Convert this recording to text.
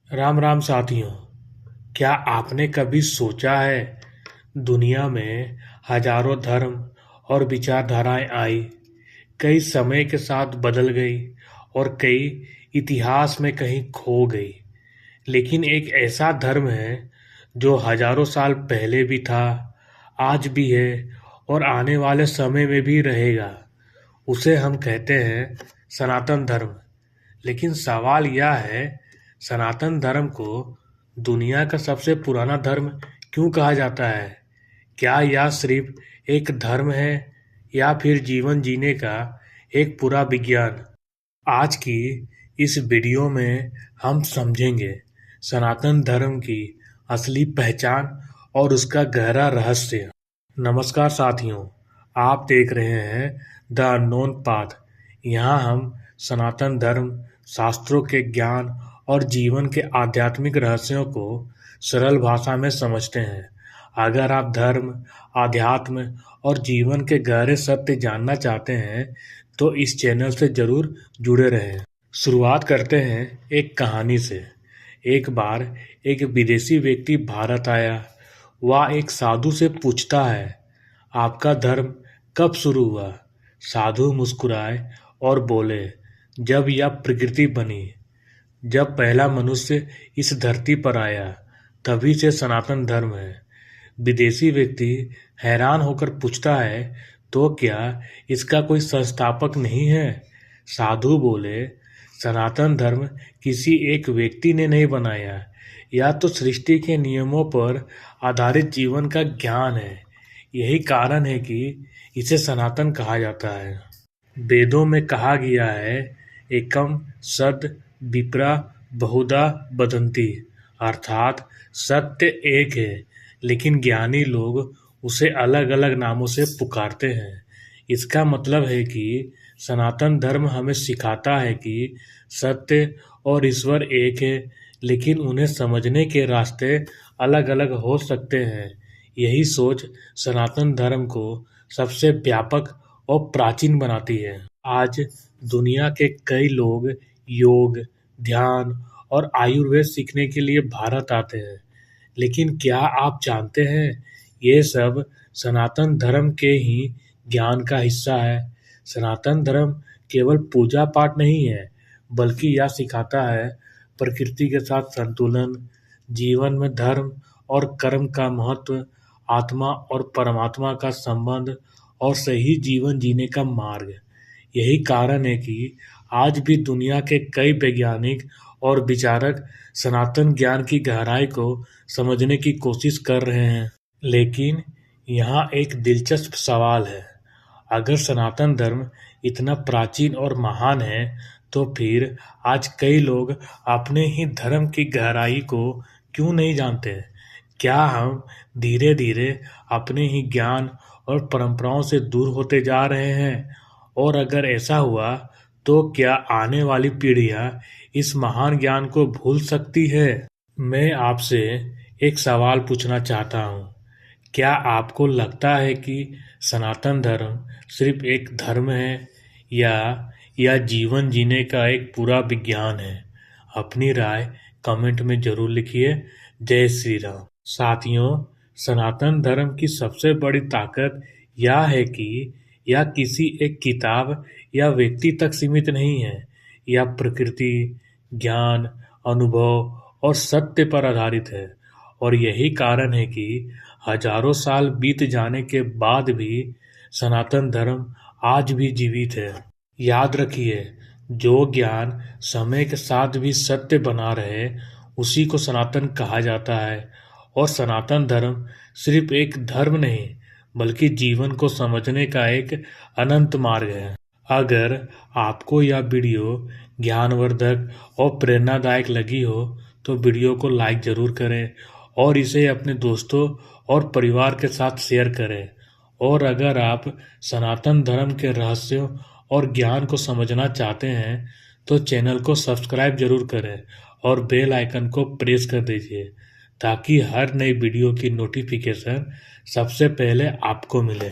राम राम साथियों। क्या आपने कभी सोचा है दुनिया में हजारों धर्म और विचारधाराएं आई, कई समय के साथ बदल गई और कई इतिहास में कहीं खो गई, लेकिन एक ऐसा धर्म है जो हजारों साल पहले भी था, आज भी है और आने वाले समय में भी रहेगा। उसे हम कहते हैं सनातन धर्म। लेकिन सवाल यह है, सनातन धर्म को दुनिया का सबसे पुराना धर्म क्यों कहा जाता है? क्या यह सिर्फ एक धर्म है या फिर जीवन जीने का एक पूरा विज्ञान? आज की इस वीडियो में हम समझेंगे सनातन धर्म की असली पहचान और उसका गहरा रहस्य। नमस्कार साथियों, आप देख रहे हैं द अननोन पाथ। यहाँ हम सनातन धर्म, शास्त्रों के ज्ञान और जीवन के आध्यात्मिक रहस्यों को सरल भाषा में समझते हैं। अगर आप धर्म, आध्यात्म और जीवन के गहरे सत्य जानना चाहते हैं तो इस चैनल से जरूर जुड़े रहें। शुरुआत करते हैं एक कहानी से। एक बार एक विदेशी व्यक्ति भारत आया। वह एक साधु से पूछता है, आपका धर्म कब शुरू हुआ? साधु मुस्कुराए और बोले, जब यह प्रकृति बनी, जब पहला मनुष्य इस धरती पर आया, तभी से सनातन धर्म है। विदेशी व्यक्ति हैरान होकर पूछता है, तो क्या इसका कोई संस्थापक नहीं है? साधु बोले, सनातन धर्म किसी एक व्यक्ति ने नहीं बनाया, यह तो सृष्टि के नियमों पर आधारित जीवन का ज्ञान है। यही कारण है कि इसे सनातन कहा जाता है। वेदों में कहा गया है, एकम सद विप्रा बहुधा वदन्ति, अर्थात सत्य एक है, लेकिन ज्ञानी लोग उसे अलग अलग नामों से पुकारते हैं। इसका मतलब है कि सनातन धर्म हमें सिखाता है कि सत्य और ईश्वर एक है, लेकिन उन्हें समझने के रास्ते अलग अलग हो सकते हैं। यही सोच सनातन धर्म को सबसे व्यापक और प्राचीन बनाती है। आज दुनिया के कई लोग योग, ध्यान और आयुर्वेद सीखने के लिए भारत आते हैं, लेकिन क्या आप जानते हैं ये सब सनातन धर्म के ही ज्ञान का हिस्सा है। सनातन धर्म केवल पूजा पाठ नहीं है, बल्कि यह सिखाता है प्रकृति के साथ संतुलन, जीवन में धर्म और कर्म का महत्व, आत्मा और परमात्मा का संबंध और सही जीवन जीने का मार्ग। यही कारण है कि आज भी दुनिया के कई वैज्ञानिक और विचारक सनातन ज्ञान की गहराई को समझने की कोशिश कर रहे हैं। लेकिन यहाँ एक दिलचस्प सवाल है, अगर सनातन धर्म इतना प्राचीन और महान है, तो फिर आज कई लोग अपने ही धर्म की गहराई को क्यों नहीं जानते? क्या हम धीरे धीरे अपने ही ज्ञान और परंपराओं से दूर होते जा रहे हैं? और अगर ऐसा हुआ तो क्या आने वाली पीढ़ियां इस महान ज्ञान को भूल सकती है? मैं आपसे एक सवाल पूछना चाहता हूँ, क्या आपको लगता है कि सनातन धर्म सिर्फ एक धर्म है या यह जीवन जीने का एक पूरा विज्ञान है? अपनी राय कमेंट में जरूर लिखिए। जय श्री राम। साथियों, सनातन धर्म की सबसे बड़ी ताकत यह है कि यह किसी एक किताब या व्यक्ति तक सीमित नहीं है। यह प्रकृति, ज्ञान, अनुभव और सत्य पर आधारित है, और यही कारण है कि हजारों साल बीत जाने के बाद भी सनातन धर्म आज भी जीवित है। याद रखिए, जो ज्ञान समय के साथ भी सत्य बना रहे, उसी को सनातन कहा जाता है। और सनातन धर्म सिर्फ एक धर्म नहीं, बल्कि जीवन को समझने का एक अनंत मार्ग है। अगर आपको यह वीडियो ज्ञानवर्धक और प्रेरणादायक लगी हो तो वीडियो को लाइक जरूर करें और इसे अपने दोस्तों और परिवार के साथ शेयर करें। और अगर आप सनातन धर्म के रहस्यों और ज्ञान को समझना चाहते हैं तो चैनल को सब्सक्राइब जरूर करें और बेल आइकन को प्रेस कर दीजिए, ताकि हर नई वीडियो की नोटिफिकेशन सबसे पहले आपको मिले।